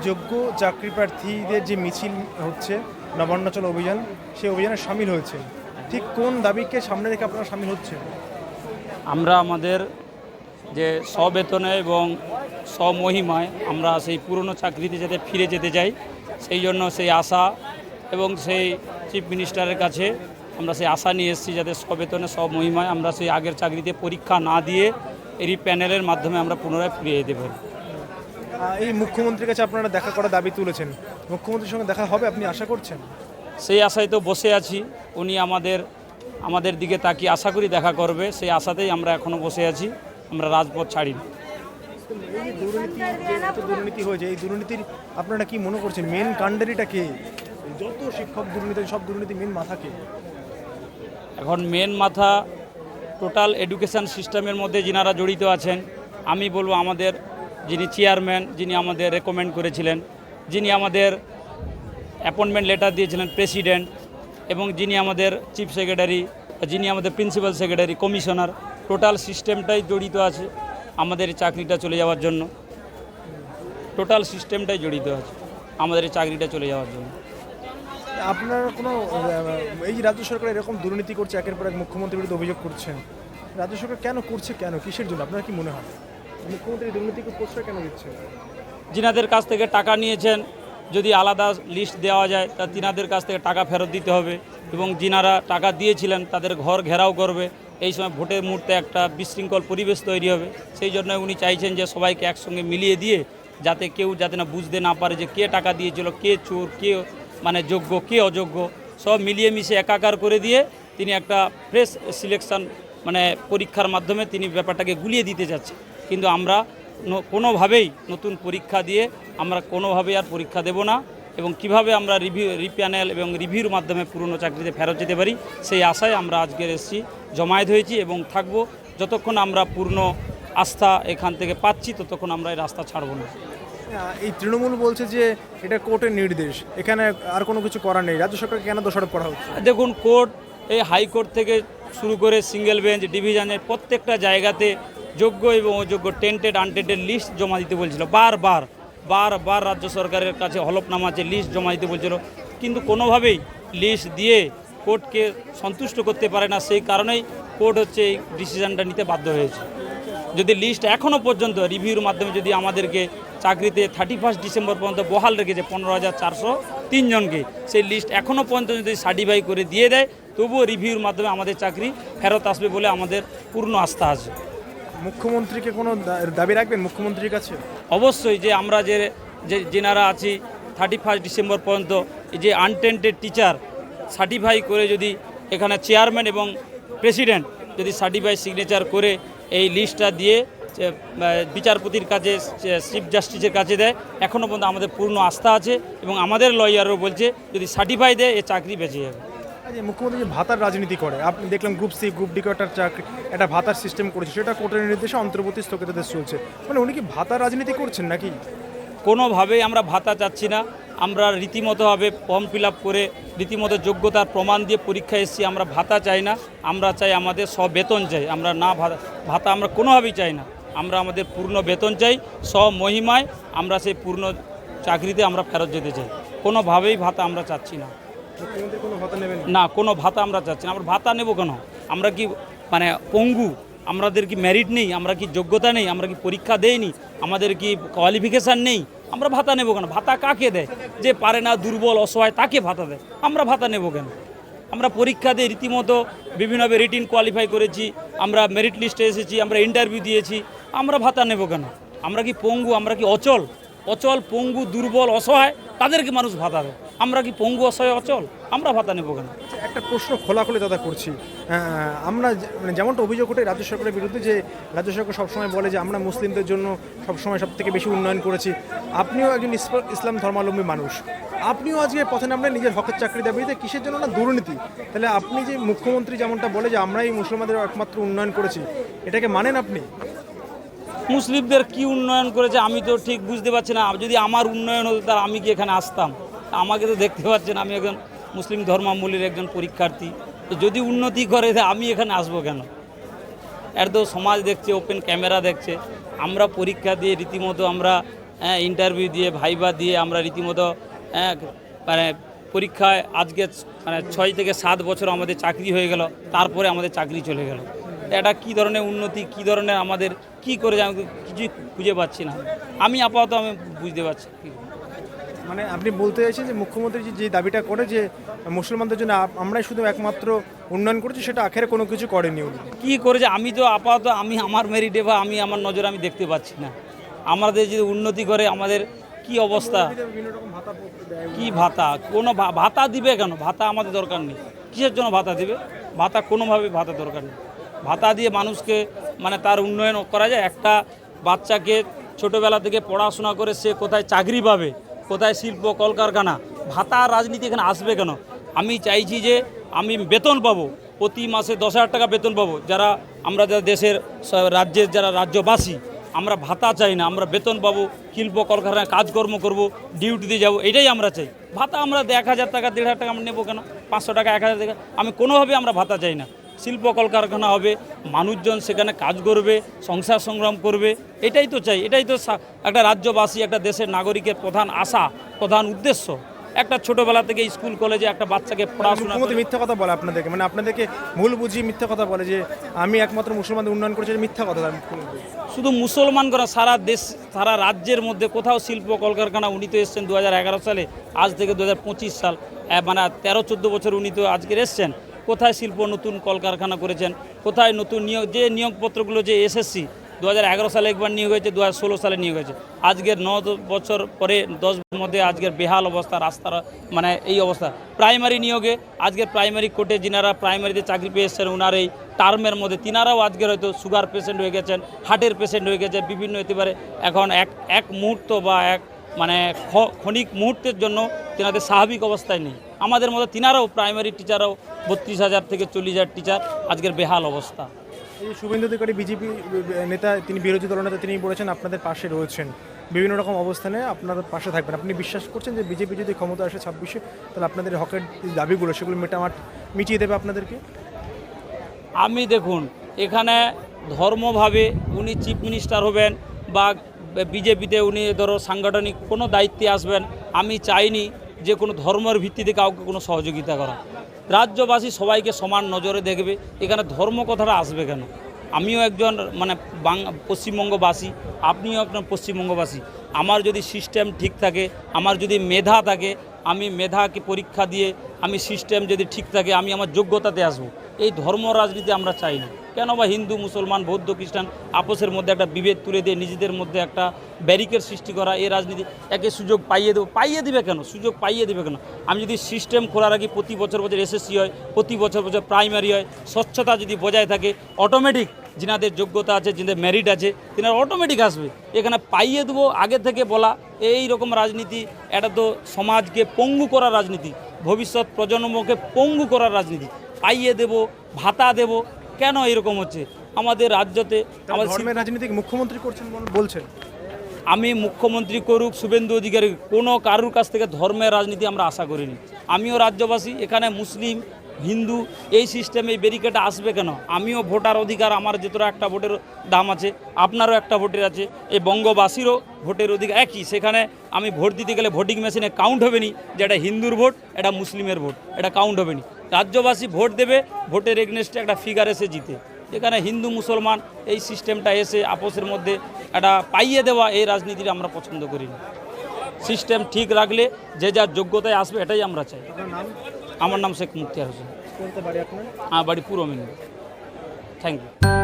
যোগ্য চাকরি প্রার্থীদের যে মিছিল হচ্ছে নবান্নচল অভিযান, সেই অভিযানে সামিল হয়েছে, ঠিক কোন দাবিকে সামনে রেখে আপনারা সামিল হচ্ছে? আমরা আমাদের যে স্ববেতনে এবং স্বমহিমায় আমরা সেই পুরনো চাকরিতে যাতে ফিরে যেতে চাই, সেই জন্য সেই আশা এবং সেই চিফ মিনিস্টারের কাছে আমরা সেই আশা নিয়ে এসেছি যাতে স্ববেতনে স্বমহিমায় আমরা সেই আগের চাকরিতে পরীক্ষা না দিয়ে এই প্যানেলের মাধ্যমে আমরা পুনরায় ফিরে যেতে পারি। এই মুখ্যমন্ত্রীর কাছে আপনারা দেখা করার দাবি তুলেছেন, মুখ্যমন্ত্রীর সঙ্গে দেখা হবে আপনি আশা করছেন? সেই আশায় তো বসে আছি, উনি আমাদের দিকে তাকিয়ে আশা করি দেখা করবে, সেই আশাতেই আমরা এখনও বসে আছি, আমরা রাজপথ ছাড়িনি। এই দুর্নীতি হয়েছে, এই দুর্নীতির আপনারা কি মনে করছেন মেন কাণ্ডারিটা কে? যত শিক্ষক দুর্নীতি, সব দুর্নীতি মেন মাথা কে? এখন মেন মাথা টোটাল এডুকেশান সিস্টেমের মধ্যে যিনারা জড়িত আছেন, আমি বলবো আমাদের যিনি চেয়ারম্যান, যিনি আমাদের রেকমেন্ড করেছিলেন, যিনি আমাদের অ্যাপয়েন্টমেন্ট লেটার দিয়েছিলেন প্রেসিডেন্ট, এবং যিনি আমাদের চিফ সেক্রেটারি, যিনি আমাদের প্রিন্সিপাল সেক্রেটারি, কমিশনার, টোটাল সিস্টেমটাই জড়িত আছে আমাদের এই চাকরিটা চলে যাওয়ার জন্য। টোটাল সিস্টেমটাই জড়িত আছে আমাদের এই চাকরিটা চলে যাওয়ার জন্য। আপনারা কোনো এই যে রাজ্য সরকার এরকম দুর্নীতি করছে, একের পর এক মুখ্যমন্ত্রীর বিরুদ্ধে অভিযোগ করছেন, রাজ্য সরকার কেন করছে, কেন, কিসের জন্য আপনার কি মনে হয়? মুখ্যমন্ত্রী দুর্নীতিকে প্রশ্রয় কেন দিচ্ছে? যিনাদের কাছ থেকে টাকা নিয়েছেন যদি আলাদা লিস্ট দেওয়া যায় তা তিনাদের কাছ থেকে টাকা ফেরত দিতে হবে, এবং যিনারা টাকা দিয়েছিলেন তাদের ঘর ঘেরাও করবে। এই সময় ভোটের মুহূর্তে একটা বিশৃঙ্খল পরিবেশ তৈরি হবে, সেই জন্য উনি চাইছেন যে সবাইকে একসঙ্গে মিলিয়ে দিয়ে যাতে কেউ যাতে না বুঝতে না পারে যে কে টাকা দিয়েছিল, কে চোর, কে মানে যোগ্য, কে অযোগ্য, সব মিলিয়ে মিশে একাকার করে দিয়ে তিনি একটা ফ্রেশ সিলেকশন মানে পরীক্ষার মাধ্যমে তিনি ব্যাপারটাকে গুলিয়ে দিতে চাচ্ছেন। কিন্তু আমরা কোনোভাবেই নতুন পরীক্ষা দিয়ে আমরা কোনোভাবেই আর পরীক্ষা দেব না, এবং কিভাবে আমরা রিপ্যানেল এবং রিভিউর মাধ্যমে পুরনো চাকরিতে ফেরত যেতে পারি সেই আশায় আমরা আজকের এসেছি, জমায়েত হয়েছি এবং থাকব। যতক্ষণ আমরা পূর্ণ আস্থা এখান থেকে পাচ্ছি ততক্ষণ আমরা এই রাস্তা ছাড়ব না। এই তৃণমূল বলছে যে এটা কোর্টের নির্দেশ, এখানে আর কোনো কিছু করার নেই, রাজ্য সরকারকে কেন দোষারোপ করা হচ্ছে? দেখুন, কোর্ট, এই হাইকোর্ট থেকে শুরু করে সিঙ্গেল বেঞ্চ, ডিভিশনের প্রত্যেকটা জায়গাতে যোগ্য এবং অযোগ্য, টেন্টেড আনটেন্টেড লিস্ট জমা দিতে বলছিল। বারবার রাজ্য সরকারের কাছে হলফনামা আছে, লিস্ট জমা দিতে বলছিল, কিন্তু কোনোভাবেই লিস্ট দিয়ে কোর্টকে সন্তুষ্ট করতে পারে না। সেই কারণেই কোর্ট হচ্ছে এই ডিসিশনটা নিতে বাধ্য হয়েছে। যদি লিস্ট এখনও পর্যন্ত রিভিউর মাধ্যমে যদি আমাদেরকে চাকরিতে 31 ডিসেম্বর পর্যন্ত বহাল রেখেছে 15,403 জনকে, সেই লিস্ট এখনও পর্যন্ত যদি সার্টিফাই করে দিয়ে দেয় তবুও রিভিউর মাধ্যমে আমাদের চাকরি ফেরত আসবে বলে আমাদের পূর্ণ আস্থা আছে। মুখ্যমন্ত্রীকে কোনো দাবি রাখবেন মুখ্যমন্ত্রীর কাছে? অবশ্যই, যে আমরা যেনারা আছি 31 ডিসেম্বর পর্যন্ত এই যে আনটেন্টেড টিচার সার্টিফাই করে যদি এখানে চেয়ারম্যান এবং প্রেসিডেন্ট যদি সার্টিফাই সিগনেচার করে এই লিস্টটা দিয়ে বিচারপতির কাছে, চিফ জাস্টিসের কাছে দেয়, এখনও পর্যন্ত আমাদের পূর্ণ আস্থা আছে, এবং আমাদের লয়ারও বলছে যদি সার্টিফাই দেয় এ চাকরি বেঁচে যাবে। মুখ্যমন্ত্রী যে ভাতার রাজনীতি করে, আপনি দেখলাম গ্রুপ সি, গ্রুপ ডি কোটার চাকরি একটা ভাতার সিস্টেম করেছে, সেটা কোর্টের নির্দেশে অন্তর্বর্তী স্থগিতাদেশ চলছে, মানে উনি কি ভাতার রাজনীতি করছেন নাকি? কোনোভাবেই আমরা ভাতা চাচ্ছি না, আমরা রীতিমতোভাবে ফর্ম ফিল আপ করে রীতিমতো যোগ্যতার প্রমাণ দিয়ে পরীক্ষা এসেছি। আমরা ভাতা চাই না, আমরা চাই আমাদের সব বেতন চাই, আমরা না ভাতা আমরা কোনোভাবেই চাই না, আমরা আমাদের পূর্ণ বেতন চাই, সব মহিমায় আমরা সেই পূর্ণ চাকরিতে আমরা ফেরত যেতে চাই, কোনোভাবেই ভাতা আমরা চাচ্ছি না। না, কোনো ভাতা আমরা চাচ্ছি না। আমরা ভাতা নেব কেন? আমরা কি মানে পঙ্গু? আমাদের কি মেরিট নেই? আমরা কি যোগ্যতা নেই? আমরা কি পরীক্ষা দেইনি? আমাদের কি কোয়ালিফিকেশান নেই? আমরা ভাতা নেব কেন? ভাতা কাকে দেয়? যে পারে না, দুর্বল, অসহায়, তাকে ভাতা দেয়। আমরা ভাতা নেব কেন? আমরা পরীক্ষা দিয়ে রীতিমতো বিভিন্নভাবে রিটিন কোয়ালিফাই করেছি, আমরা মেরিট লিস্টে এসেছি, আমরা ইন্টারভিউ দিয়েছি, আমরা ভাতা নেব কেন? আমরা কি পঙ্গু? আমরা কি অচল? পঙ্গু, দুর্বল, অসহায়, তাদেরকে মানুষ ভাতা দেয়। আমরা কি পঙ্গু, অসহায়, অচল? আমরা ভাতা নেব কেন? একটা প্রশ্ন খোলাখুলি দাদা করছি, আমরা মানে যেমনটা অভিযোগ ওঠে রাজ্য সরকারের বিরুদ্ধে, যে রাজ্য সরকার সবসময় বলে যে আমরা মুসলিমদের জন্য সবসময় সবথেকে বেশি উন্নয়ন করেছি। আপনিও একজন ইসলাম ধর্মাবলম্বী মানুষ, আপনিও আজকে পথে নামলেন নিজের হকের চাকরি দাবিতে, কিসের জন্য? না দুর্নীতি। তাহলে আপনি যে মুখ্যমন্ত্রী যেমনটা বলে যে আমরাই মুসলমানদের একমাত্র উন্নয়ন করেছি, এটাকে মানেন আপনি? মুসলিমদের কি উন্নয়ন করেছে আমি তো ঠিক বুঝতে পারছি না। যদি আমার উন্নয়ন হতো তার আমি কি এখানে আসতাম? আমাকে তো দেখতে পাচ্ছেন আমি একজন মুসলিম ধর্মাবলম্বীর একজন পরীক্ষার্থী, তো যদি উন্নতি করে আমি এখানে আসবো কেন? এর তো সমাজ দেখছে, ওপেন ক্যামেরা দেখছে, আমরা পরীক্ষা দিয়ে রীতিমতো আমরা হ্যাঁ ইন্টারভিউ দিয়ে ভাইবা দিয়ে আমরা রীতিমতো মানে পরীক্ষায় আজকে মানে 6 থেকে 7 বছর আমাদের চাকরি হয়ে গেল, তারপরে আমাদের চাকরি চলে গেল। এটা কী ধরনের উন্নতি, কী ধরনের আমাদের কি করে আমি কিছুই খুঁজে পাচ্ছি না। আমি আপাতত আমি বুঝতে পারছি কি। মানে আপনি বলতে চাইছেন যে মুখ্যমন্ত্রী যে দাবিটা করে যে মুসলমানদের জন্য আমরাই শুধু একমাত্র উন্নয়ন করেছি, সেটা আখেরে কোনো কিছু করেনি উনি। কী করেছে আমি তো আপাতত আমি আমার মেরিটে বা আমি আমার নজরে আমি দেখতে পাচ্ছি না। আমাদের যদি উন্নতি করে আমাদের কি অবস্থা, কি ভাতা, কোনো ভাতা দিবে কেন? ভাতা আমাদের দরকার নেই। কিসের জন্য ভাতা দিবে? ভাতা কোনোভাবে ভাতা দরকার নেই। ভাতা দিয়ে মানুষকে মানে তার উন্নয়ন করা যায়? একটা বাচ্চাকে ছোটোবেলা থেকে পড়াশোনা করে সে কোথায় চাকরি পাবে, কোথায় শিল্প কলকারখানা, ভাতা রাজনীতি এখানে আসবে কেন? আমি চাইছি যে আমি বেতন পাবো, প্রতি মাসে 10,000 টাকা বেতন পাবো। যারা আমরা যারা দেশের রাজ্যের যারা রাজ্যবাসী, আমরা ভাতা চাই না, আমরা বেতন পাবো, শিল্প কলকারখানায় কাজকর্ম করব, ডিউটিতে যাব, এটাই আমরা চাই। ভাতা আমরা 1,000 টাকা 1,500 টাকা আমরা নেবো কেন? 500 টাকা 1,000 টাকা আমি কোনোভাবে আমরা ভাতা চাই না। শিল্প কলকারখানা হবে, মানুষজন সেখানে কাজ করবে, সংসার সংগ্রাম করবে, এটাই তো চাই। এটাই তো একটা রাজ্যবাসী, একটা দেশের নাগরিকের প্রধান আশা, প্রধান উদ্দেশ্য। একটা ছোটোবেলা থেকে স্কুল কলেজে একটা বাচ্চাকে পড়াশোনা মুখ্যমন্ত্রী মিথ্যা কথা বলে আপনাদেরকে, মানে আপনাদেরকে ভুল বুঝিয়ে মিথ্যা কথা বলে যে আমি একমাত্র মুসলমানদের উন্নয়ন করেছি, এটা মিথ্যা কথা। শুধু মুসলমান করা সারা দেশ সারা রাজ্যের মধ্যে কোথাও শিল্প কলকারখানা উনি তো এসছেন 2011 সালে, আজ থেকে 2025 সাল, মানে 13-14 বছর উনি তো আজকের এসছেন। কোথায় শিল্প নতুন কলকারখানা করেছেন? কোথায় নতুন নিয়োগ, যে নিয়োগপত্রগুলো যে এসএসসি 2011 সালে একবার নিয়োগ হয়েছে, 2016 সালে নিয়োগ হয়েছে, আজকের 9 বছর পরে 10 মধ্যে আজকের বেহাল অবস্থা, রাস্তার মানে এই অবস্থা। প্রাইমারি নিয়োগে আজকের প্রাইমারি কোর্টে যিনারা প্রাইমারিতে চাকরি পেয়ে এসছেন, ওনার এই টার্মের মধ্যে তিনারাও আজকের হয়তো সুগার পেশেন্ট হয়ে গেছেন, হার্টের পেশেন্ট হয়ে গেছে, বিভিন্ন হতে পারে। এখন এক মুহূর্ত বা এক মানে ক্ষণিক মুহূর্তের জন্য তিনাদের স্বাভাবিক অবস্থায় নেই। আমাদের মতো তিনারাও প্রাইমারি টিচারও 32,000 থেকে 40,000 টিচার আজকের বেহাল অবস্থা। এই শুভেন্দু অধিকারী বিজেপি নেতা, তিনি বিরোধী দলনেতা, তিনি বলেছেন আপনাদের পাশে রয়েছেন, বিভিন্ন রকম অবস্থানে আপনার পাশে থাকবেন। আপনি বিশ্বাস করছেন যে বিজেপি যদি ক্ষমতা আসে 26-এ, তাহলে আপনাদের হকের দাবিগুলো সেগুলো মিটিয়ে দেবে আপনাদেরকে? আমি দেখুন, এখানে ধর্মভাবে উনি চিফ মিনিস্টার হবেন বা বিজেপিতে উনি ধরো সাংগঠনিক কোনো দায়িত্বে আসবেন, আমি চাইনি যে কোনো ধর্মের ভিত্তিতে কাউকে কোনো সহযোগিতা করা। রাজ্যবাসী সবাইকে সমান নজরে দেখবে, এখানে ধর্ম কথাটা আসবে কেন? আমিও একজন মানে পশ্চিমবঙ্গবাসী, আপনিও একজন পশ্চিমবঙ্গবাসী। আমার যদি সিস্টেম ঠিক থাকে, আমার যদি মেধা থাকে, আমি মেধাকে পরীক্ষা দিয়ে আমি সিস্টেম যদি ঠিক থাকে, আমি আমার যোগ্যতাতে আসবো। এই ধর্ম রাজনীতি আমরা চাই না। কেন বা হিন্দু মুসলমান বৌদ্ধ খ্রিস্টান আপসের মধ্যে একটা বিভেদ তুলে দিয়ে নিজেদের মধ্যে একটা ব্যারিকেড সৃষ্টি করা, এই রাজনীতি। একে সুযোগ পাইয়ে দেবে কেন? সুযোগ পাইয়ে দেবে কেন? আমি যদি সিস্টেম খোলা রাখি, প্রতি বছর এসএসসি হয়, প্রতি বছর প্রাইমারি হয়, স্বচ্ছতা যদি বজায় থাকে, অটোমেটিক যিনাদের যোগ্যতা আছে, যিনাদের মেরিট আছে, তিনারা অটোমেটিক আসবে। এখানে পাইয়ে দেবো আগে থেকে বলা, এই রকম রাজনীতি, এটা তো সমাজকে পঙ্গু করার রাজনীতি, ভবিষ্যৎ প্রজন্মকে পঙ্গু করার রাজনীতি। পাইয়ে দেব, ভাতা দেব, কেন এরকম হচ্ছে আমাদের রাজ্যতে? আমাদের ধর্মের রাজনীতি মুখ্যমন্ত্রী করছেন বলছেন? আমি মুখ্যমন্ত্রী করুক, শুভেন্দু অধিকারী, কোনো কারুর কাছ থেকে ধর্মের রাজনীতি আমরা আশা করিনি। আমিও রাজ্যবাসী, এখানে মুসলিম হিন্দু এই সিস্টেমে এই ব্যারিকেড আসবে কেন? আমিও ভোটার অধিকার, আমার যতটা একটা ভোটের দাম আছে, আপনারও একটা ভোটের আছে, এই বঙ্গবাসীরও ভোটের অধিকার একই। সেখানে আমি ভোট দিতে গেলে ভোটিং মেশিনে কাউন্ট হবে নি যে এটা হিন্দুর ভোট, এটা মুসলিমের ভোট, এটা কাউন্ট হবে নি। রাজ্যবাসী ভোট দেবে, ভোটের এগনেস্টে একটা ফিগার এসে জিতে। এখানে হিন্দু মুসলমান এই সিস্টেমটা এসে আপসের মধ্যে একটা পাইয়ে দেওয়া, এই রাজনীতিটা আমরা পছন্দ করি না। সিস্টেম ঠিক রাখলে যে যার যোগ্যতায় আসবে, এটাই আমরা চাই। নাম? আমার নাম শেখ মুক্তিয়ার হোসেন, বাড়ি আপনার? আমার বাড়ি পূর্ব মেদিনীপুর। Thank you.